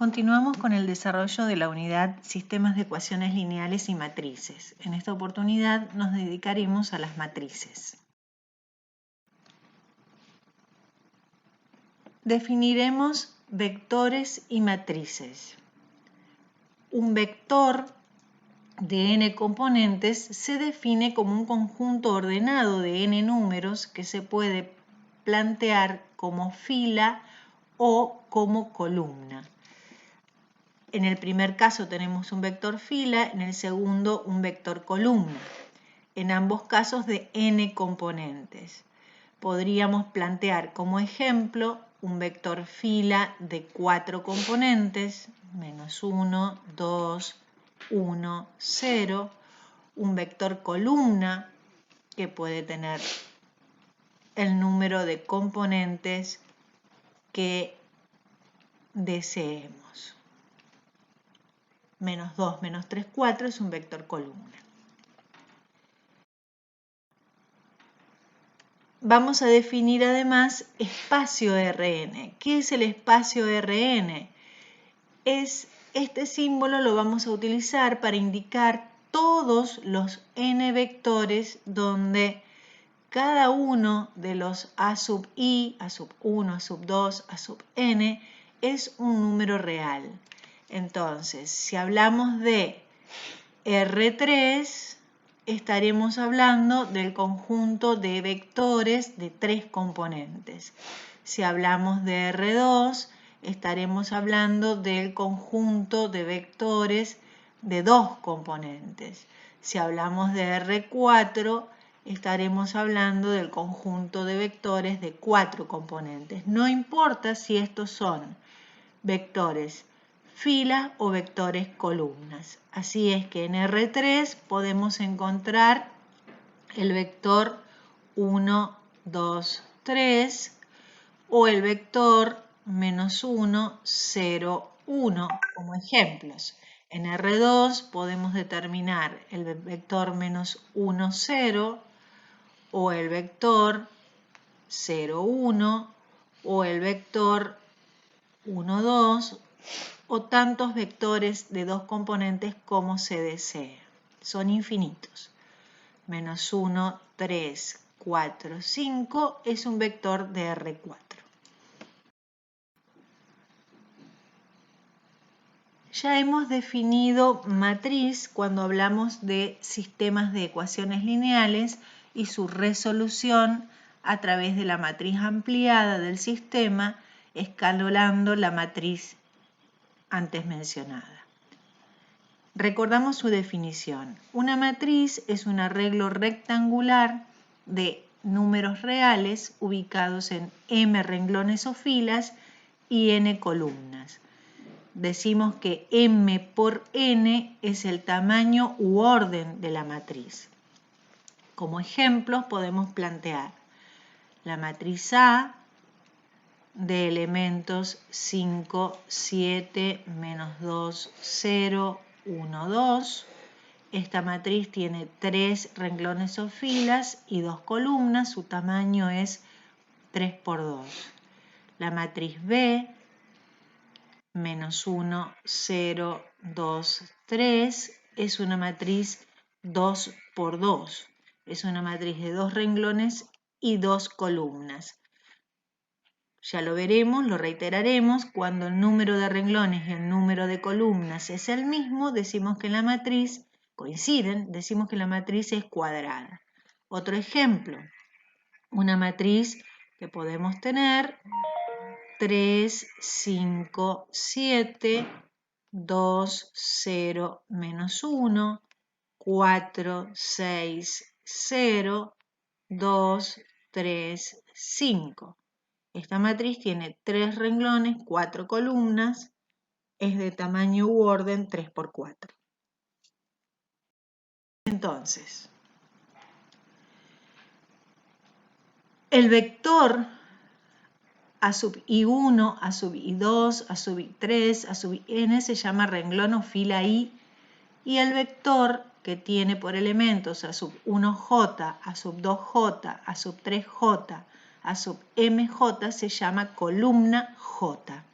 Continuamos con el desarrollo de la unidad Sistemas de ecuaciones lineales y matrices. En esta oportunidad nos dedicaremos a las matrices. Definiremos vectores y matrices. Un vector de n componentes se define como un conjunto ordenado de n números que se puede plantear como fila o como columna. En el primer caso tenemos un vector fila, en el segundo un vector columna. En ambos casos de n componentes. Podríamos plantear como ejemplo un vector fila de 4 componentes, menos 1, 2, 1, 0. Un vector columna que puede tener el número de componentes que deseemos. Menos 2, menos 3, 4 es un vector columna. Vamos a definir además espacio Rn. ¿Qué es el espacio Rn? Este símbolo lo vamos a utilizar para indicar todos los n vectores donde cada uno de los a sub i, a sub 1, a sub 2, a sub n es un número real. Entonces, si hablamos de R3, estaremos hablando del conjunto de vectores de 3 componentes. Si hablamos de R2, estaremos hablando del conjunto de vectores de 2 componentes. Si hablamos de R4, estaremos hablando del conjunto de vectores de 4 componentes. No importa si estos son vectores filas o vectores columnas. Así es que en R3 podemos encontrar el vector 1, 2, 3 o el vector menos 1, 0, 1 como ejemplos. En R2 podemos determinar el vector menos 1, 0 o el vector 0, 1 o el vector 1, 2 o tantos vectores de 2 componentes como se desee. Son infinitos. Menos 1, 3, 4, 5 es un vector de R4. Ya hemos definido matriz cuando hablamos de sistemas de ecuaciones lineales y su resolución a través de la matriz ampliada del sistema, escalonando la matriz antes mencionada. Recordamos su definición. Una matriz es un arreglo rectangular de números reales ubicados en m renglones o filas y n columnas. Decimos que m por n es el tamaño u orden de la matriz. Como ejemplos podemos plantear la matriz A de elementos 5, 7, menos 2, 0, 1, 2. Esta matriz tiene 3 renglones o filas y 2 columnas. Su tamaño es 3 por 2. La matriz B, menos 1, 0, 2, 3, es una matriz 2 por 2. Es una matriz de 2 renglones y 2 columnas. Ya lo veremos, lo reiteraremos, cuando el número de renglones y el número de columnas es el mismo, decimos que la matriz coinciden, decimos que la matriz es cuadrada. Otro ejemplo, una matriz que podemos tener 3, 5, 7, 2, 0, menos 1, 4, 6, 0, 2, 3, 5. Esta matriz tiene 3 renglones, 4 columnas, es de tamaño u orden 3 por 4. Entonces, el vector a sub i1, a sub i2, a sub i3, a sub n se llama renglón o fila i, y el vector que tiene por elementos a sub 1j, a sub 2j, a sub 3j, a sub mj se llama columna j.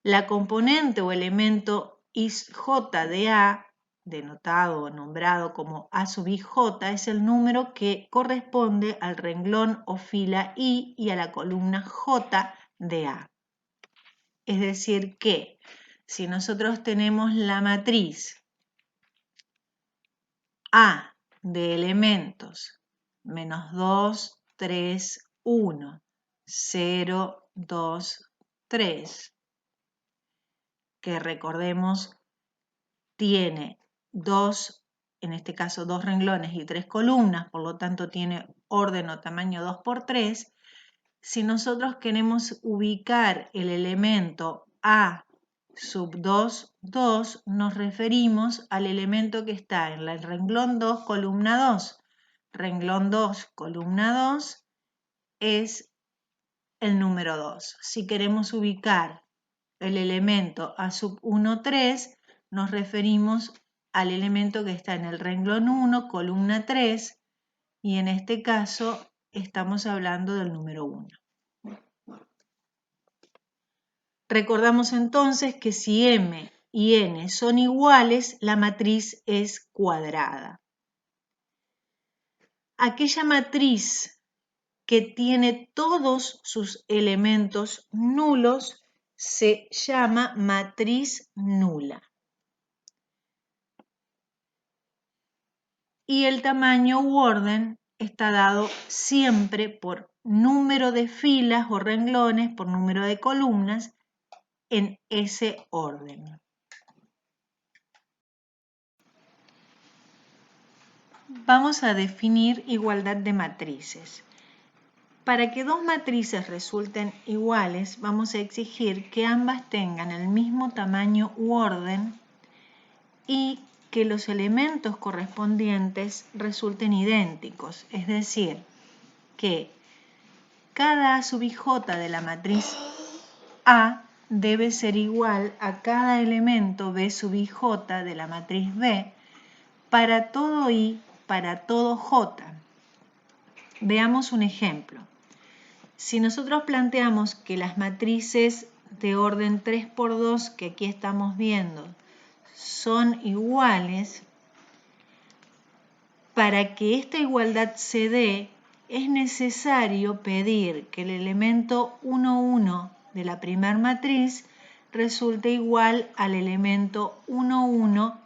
La componente o elemento J de A, denotado o nombrado como A sub ij, es el número que corresponde al renglón o fila I y a la columna J de A. Es decir que si nosotros tenemos la matriz A de elementos menos 2, 3, 1, 0, 2, 3, que recordemos tiene en este caso dos renglones y 3 columnas, por lo tanto tiene orden o tamaño 2 por 3. Si nosotros queremos ubicar el elemento A sub 2, 2, nos referimos al elemento que está en el renglón 2, columna 2. Renglón 2, columna 2 es el número 2. Si queremos ubicar el elemento A sub 1, 3, nos referimos al elemento que está en el renglón 1, columna 3, y en este caso estamos hablando del número 1. Recordamos entonces que si M y N son iguales, la matriz es cuadrada. Aquella matriz que tiene todos sus elementos nulos se llama matriz nula. Y el tamaño u orden está dado siempre por número de filas o renglones, por número de columnas, en ese orden. Vamos a definir igualdad de matrices. Para que dos matrices resulten iguales, vamos a exigir que ambas tengan el mismo tamaño u orden y que los elementos correspondientes resulten idénticos, es decir, que cada A sub ij de la matriz A debe ser igual a cada elemento B sub ij de la matriz B para todo I, para todo J. Veamos un ejemplo. Si nosotros planteamos que las matrices de orden 3 por 2 que aquí estamos viendo son iguales, para que esta igualdad se dé, es necesario pedir que el elemento 1, 1 de la primera matriz resulte igual al elemento 1, 1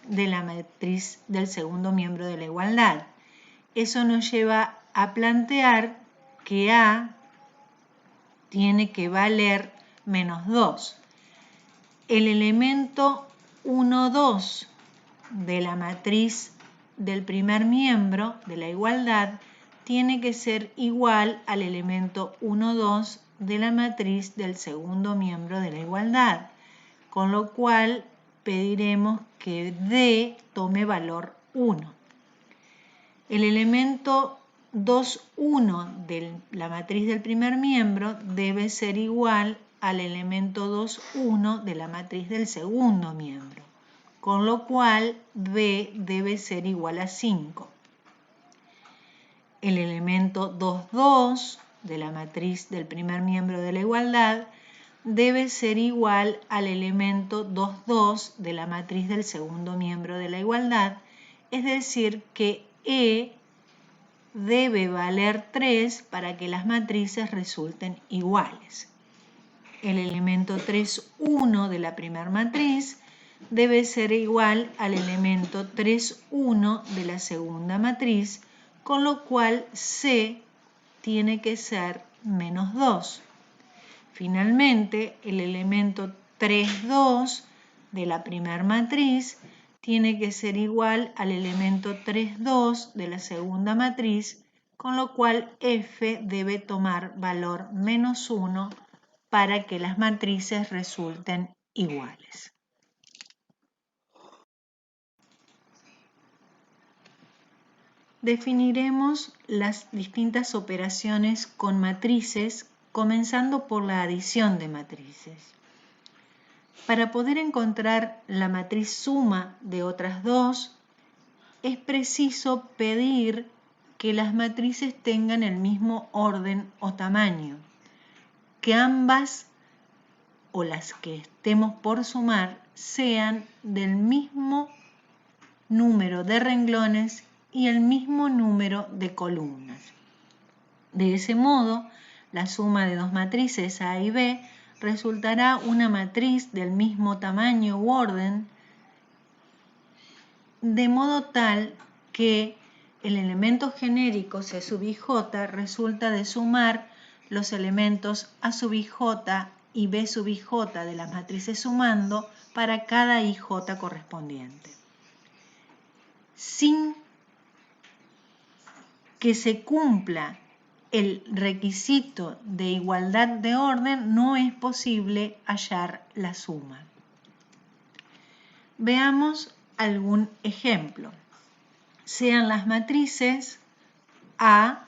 de la matriz del segundo miembro de la igualdad. Eso nos lleva a plantear que A tiene que valer menos 2. El elemento 1, 2 de la matriz del primer miembro de la igualdad tiene que ser igual al elemento 1, 2 de la matriz del segundo miembro de la igualdad, con lo cual pediremos que D tome valor 1. El elemento 2, 1 de la matriz del primer miembro debe ser igual al elemento 2, 1 de la matriz del segundo miembro, con lo cual B debe ser igual a 5. El elemento 2, 2 de la matriz del primer miembro de la igualdad debe ser igual al elemento 2, 2 de la matriz del segundo miembro de la igualdad, es decir que E debe valer 3 para que las matrices resulten iguales. El elemento 3, 1 de la primera matriz debe ser igual al elemento 3, 1 de la segunda matriz, con lo cual C tiene que ser menos 2. Finalmente, el elemento 3, 2 de la primera matriz tiene que ser igual al elemento 3, 2 de la segunda matriz, con lo cual F debe tomar valor menos 1 para que las matrices resulten iguales. Definiremos las distintas operaciones con matrices, comenzando por la adición de matrices. Para poder encontrar la matriz suma de otras dos, es preciso pedir que las matrices tengan el mismo orden o tamaño, que ambas o las que estemos por sumar sean del mismo número de renglones y el mismo número de columnas. De ese modo, la suma de dos matrices A y B resultará una matriz del mismo tamaño u orden, de modo tal que el elemento genérico C sub ij resulta de sumar los elementos A sub ij y B sub ij de las matrices sumando para cada ij correspondiente. Sin que se cumpla el requisito de igualdad de orden, no es posible hallar la suma. Veamos algún ejemplo. Sean las matrices A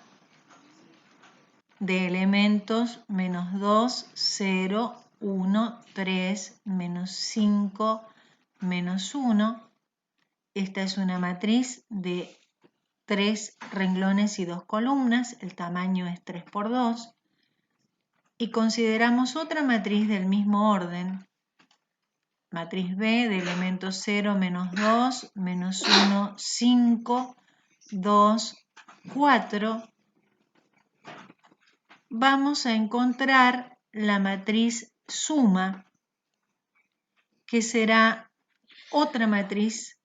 de elementos menos 2, 0, 1, 3, menos 5, menos 1. Esta es una matriz de 3 renglones y 2 columnas, el tamaño es 3 por 2. Y consideramos otra matriz del mismo orden, matriz B de elementos 0, menos 2, menos 1, 5, 2, 4. Vamos a encontrar la matriz suma, que será otra matriz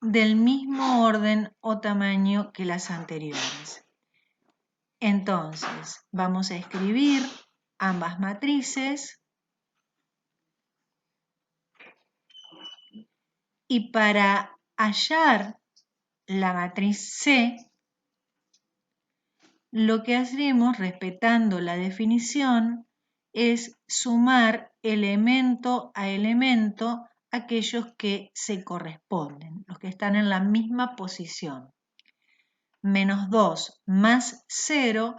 del mismo orden o tamaño que las anteriores. Entonces, vamos a escribir ambas matrices y para hallar la matriz C, lo que haremos, respetando la definición, es sumar elemento a elemento aquellos que se corresponden, los que están en la misma posición. Menos 2 más 0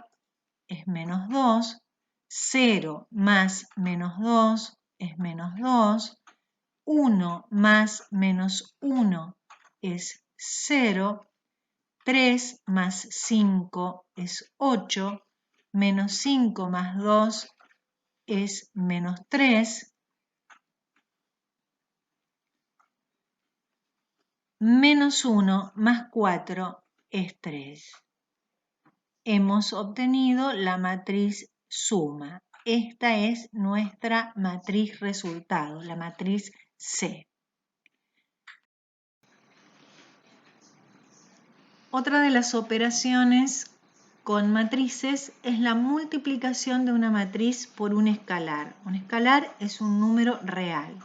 es menos 2, 0 más menos 2 es menos 2, 1 más menos 1 es 0, 3 más 5 es 8, menos 5 más 2 es menos 3, menos 1 más 4 es 3. Hemos obtenido la matriz suma. Esta es nuestra matriz resultado, la matriz C. Otra de las operaciones con matrices es la multiplicación de una matriz por un escalar. Un escalar es un número real.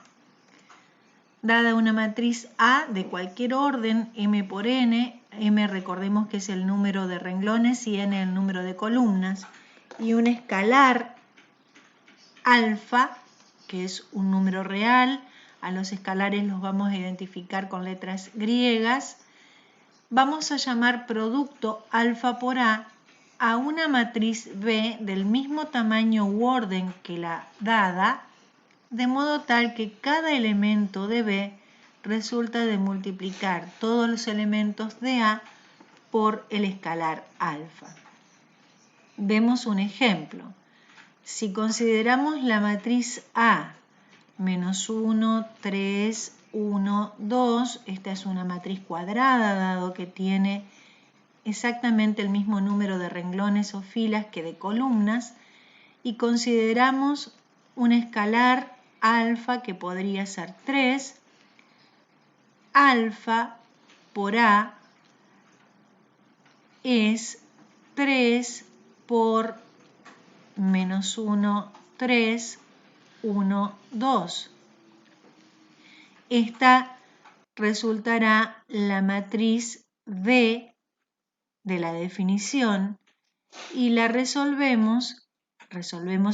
Dada una matriz A de cualquier orden, m por n, m recordemos que es el número de renglones y n el número de columnas, y un escalar alfa, que es un número real, a los escalares los vamos a identificar con letras griegas, vamos a llamar producto alfa por A una matriz B del mismo tamaño u orden que la dada, de modo tal que cada elemento de B resulta de multiplicar todos los elementos de A por el escalar alfa. Vemos un ejemplo. Si consideramos la matriz A menos 1, 3, 1, 2, esta es una matriz cuadrada, dado que tiene exactamente el mismo número de renglones o filas que de columnas, y consideramos un escalar alfa que podría ser 3, alfa por A es 3 por menos 1, 3, 1, 2. Esta resultará la matriz B de la definición y la resolvemos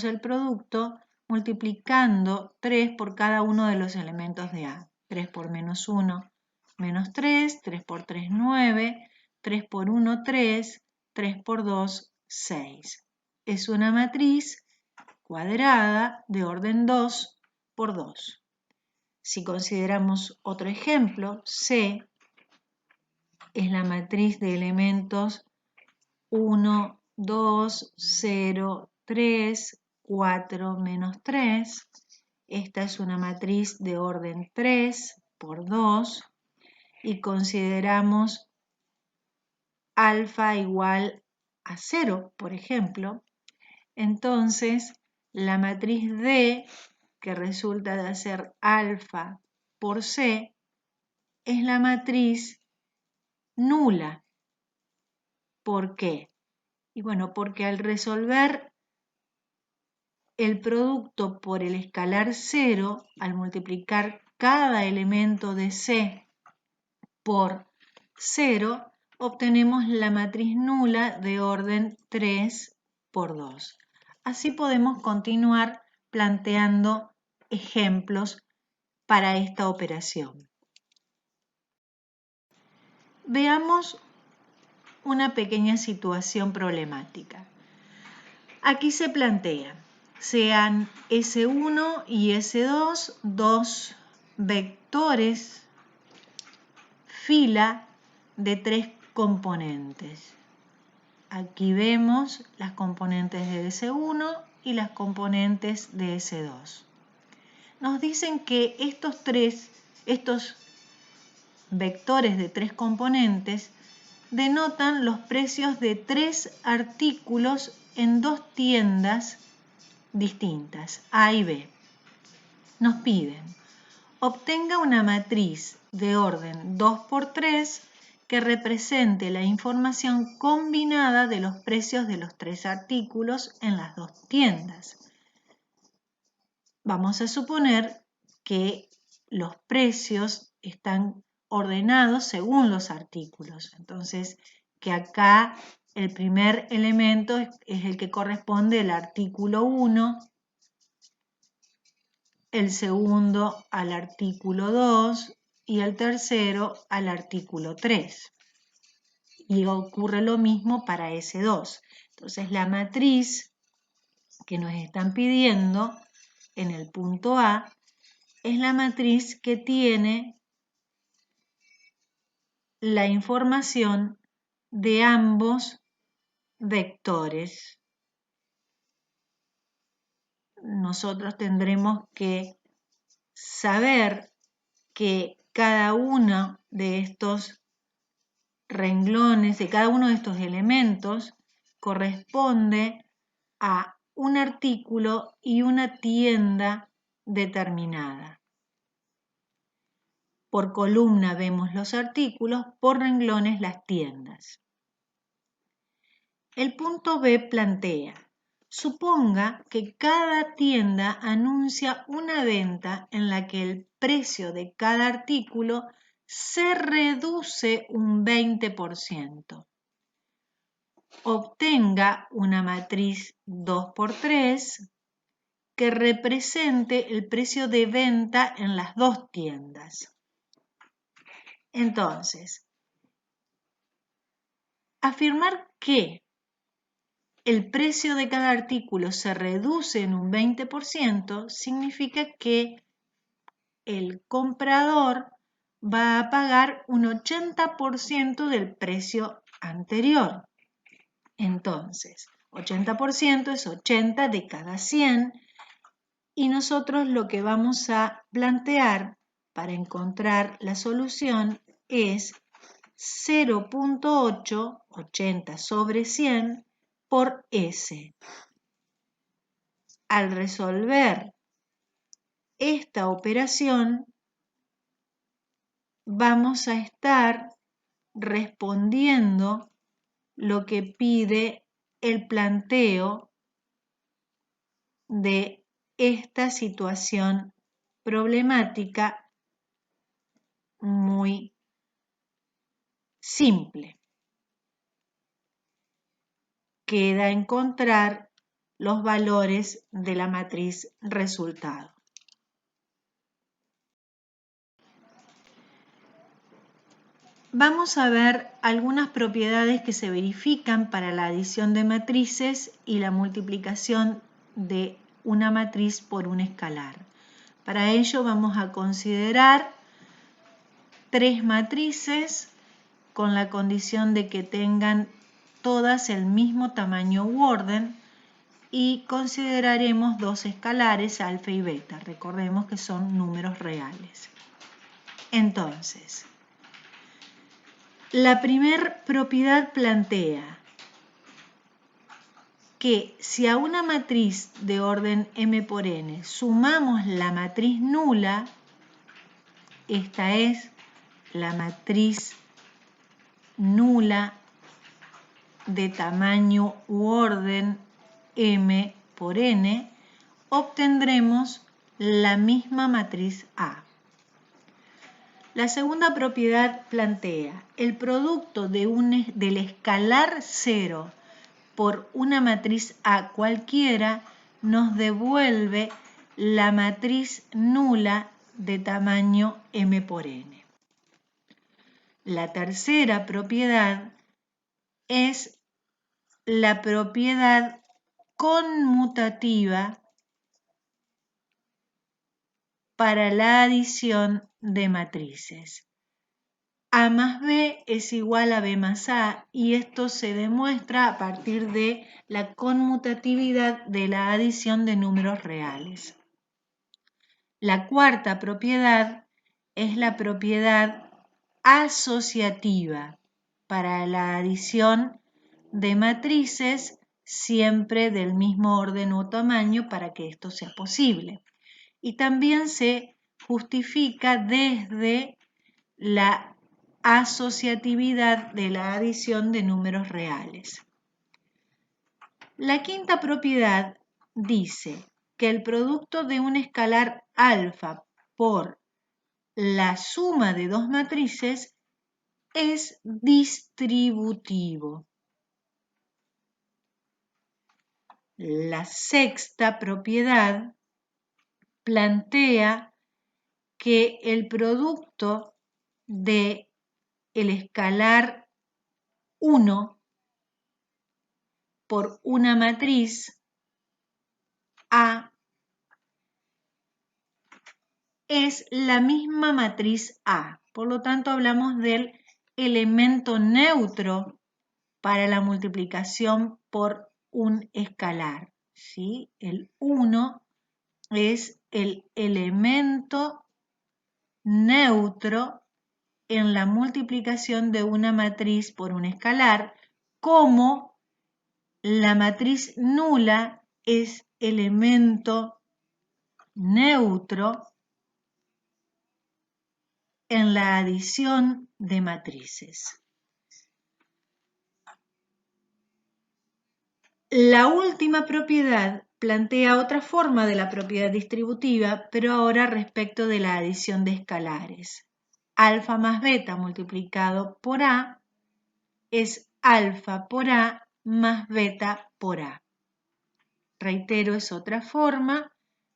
el producto multiplicando 3 por cada uno de los elementos de A. 3 por menos 1, menos 3, 3 por 3, 9, 3 por 1, 3, 3 por 2, 6. Es una matriz cuadrada de orden 2 por 2. Si consideramos otro ejemplo, C es la matriz de elementos 1, 2, 0, 3, 4 menos 3. Esta es una matriz de orden 3 por 2 y consideramos alfa igual a 0, por ejemplo. Entonces, la matriz D, que resulta de ser alfa por C, es la matriz nula. ¿Por qué? Y bueno, porque al resolver el producto por el escalar 0, al multiplicar cada elemento de C por 0, obtenemos la matriz nula de orden 3 por 2. Así podemos continuar planteando ejemplos para esta operación. Veamos una pequeña situación problemática. Aquí se plantea, sean S1 y S2 dos vectores fila de 3 componentes. Aquí vemos las componentes de S1 y las componentes de S2. Nos dicen que estos vectores de 3 componentes denotan los precios de 3 artículos en 2 tiendas distintas, A y B. Nos piden, obtenga una matriz de orden 2 por 3 que represente la información combinada de los precios de los 3 artículos en las 2 tiendas. Vamos a suponer que los precios están ordenados según los artículos. Entonces, que acá el primer elemento es el que corresponde al artículo 1, el segundo al artículo 2 y el tercero al artículo 3. Y ocurre lo mismo para S2. Entonces, la matriz que nos están pidiendo en el punto A es la matriz que tiene la información de ambos vectores. Nosotros tendremos que saber que cada uno de estos renglones, de cada uno de estos elementos, corresponde a un artículo y una tienda determinada. Por columna vemos los artículos, por renglones las tiendas. El punto B plantea, suponga que cada tienda anuncia una venta en la que el precio de cada artículo se reduce un 20%. Obtenga una matriz 2 por 3 que represente el precio de venta en las 2 tiendas. Entonces, afirmar que el precio de cada artículo se reduce en un 20% significa que el comprador va a pagar un 80% del precio anterior. Entonces, 80% es 80 de cada 100 y nosotros lo que vamos a plantear para encontrar la solución es 0.8, 80 sobre 100, por S. Al resolver esta operación, vamos a estar respondiendo lo que pide el planteo de esta situación problemática muy simple. Queda encontrar los valores de la matriz resultado. Vamos a ver algunas propiedades que se verifican para la adición de matrices y la multiplicación de una matriz por un escalar. Para ello vamos a considerar 3 matrices con la condición de que tengan todas el mismo tamaño u orden y consideraremos dos escalares, alfa y beta. Recordemos que son números reales. Entonces, la primera propiedad plantea que si a una matriz de orden m por n sumamos la matriz nula, esta es la matriz nula de tamaño u orden m por n, obtendremos la misma matriz A. La segunda propiedad plantea el producto del escalar 0 por una matriz A cualquiera nos devuelve la matriz nula de tamaño m por n. La tercera propiedad es la propiedad conmutativa para la adición de matrices. A más B es igual a B más A y esto se demuestra a partir de la conmutatividad de la adición de números reales. La cuarta propiedad es la propiedad asociativa para la adición de matrices siempre del mismo orden o tamaño para que esto sea posible. Y también se justifica desde la asociatividad de la adición de números reales. La quinta propiedad dice que el producto de un escalar alfa por la suma de dos matrices es distributivo. La sexta propiedad plantea que el producto de el escalar 1 por una matriz A es la misma matriz A. Por lo tanto, hablamos del elemento neutro para la multiplicación por un escalar, ¿sí? El 1 es el elemento neutro en la multiplicación de una matriz por un escalar, como la matriz nula es elemento neutro en la adición de matrices. La última propiedad plantea otra forma de la propiedad distributiva, pero ahora respecto de la adición de escalares. Alfa más beta multiplicado por A es alfa por A más beta por A. Reitero, es otra forma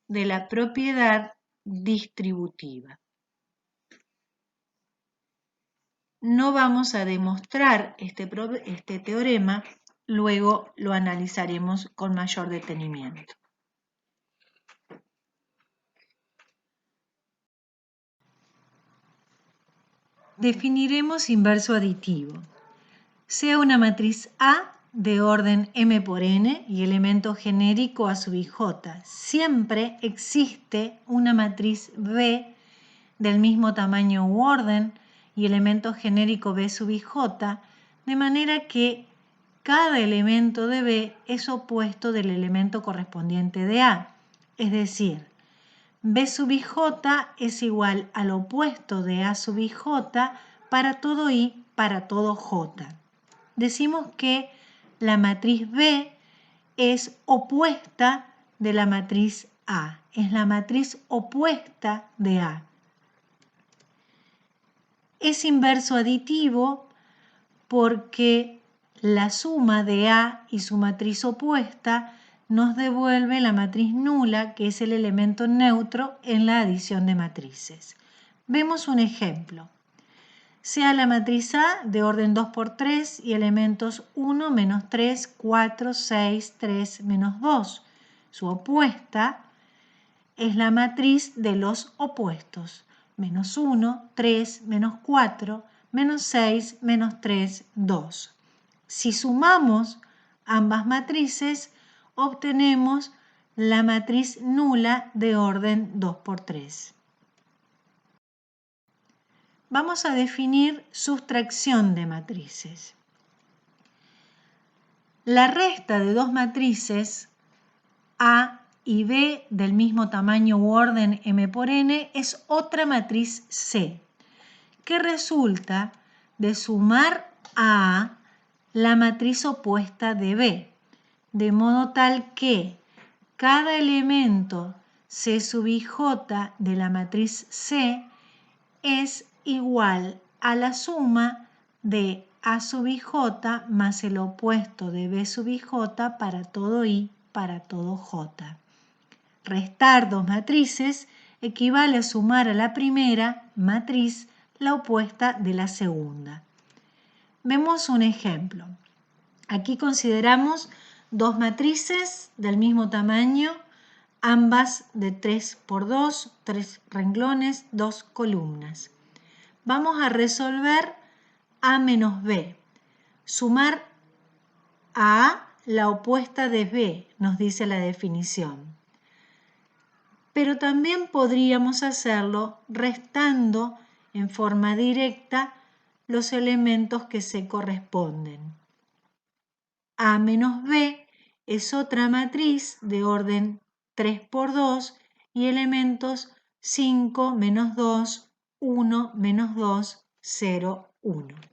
de la propiedad distributiva. No vamos a demostrar este teorema, luego lo analizaremos con mayor detenimiento. Definiremos inverso aditivo. Sea una matriz A de orden m por n y elemento genérico A sub ij, siempre existe una matriz B del mismo tamaño u orden y elemento genérico B sub ij, de manera que cada elemento de B es opuesto del elemento correspondiente de A, es decir, B sub ij es igual al opuesto de A sub ij para todo I, para todo J. Decimos que la matriz B es opuesta de la matriz A, es la matriz opuesta de A. Es inverso aditivo porque la suma de A y su matriz opuesta nos devuelve la matriz nula, que es el elemento neutro en la adición de matrices. Vemos un ejemplo. Sea la matriz A de orden 2 por 3 y elementos 1, menos 3, 4, 6, 3, menos 2. Su opuesta es la matriz de los opuestos. Menos 1, 3, menos 4, menos 6, menos 3, 2. Si sumamos ambas matrices, obtenemos la matriz nula de orden 2×3. Vamos a definir sustracción de matrices. La resta de dos matrices A y B del mismo tamaño u orden m por n es otra matriz C, que resulta de sumar a A la matriz opuesta de B, de modo tal que cada elemento C sub ij de la matriz C es igual a la suma de A sub ij más el opuesto de B sub ij para todo I para todo J. Restar dos matrices equivale a sumar a la primera matriz la opuesta de la segunda. Vemos un ejemplo. Aquí consideramos dos matrices del mismo tamaño, ambas de 3×2, 3 renglones, 2 columnas. Vamos a resolver A menos B. Sumar a A la opuesta de B, nos dice la definición. Pero también podríamos hacerlo restando en forma directa los elementos que se corresponden. A menos B es otra matriz de orden 3×2 y elementos 5, menos 2, 1, menos 2, 0, 1.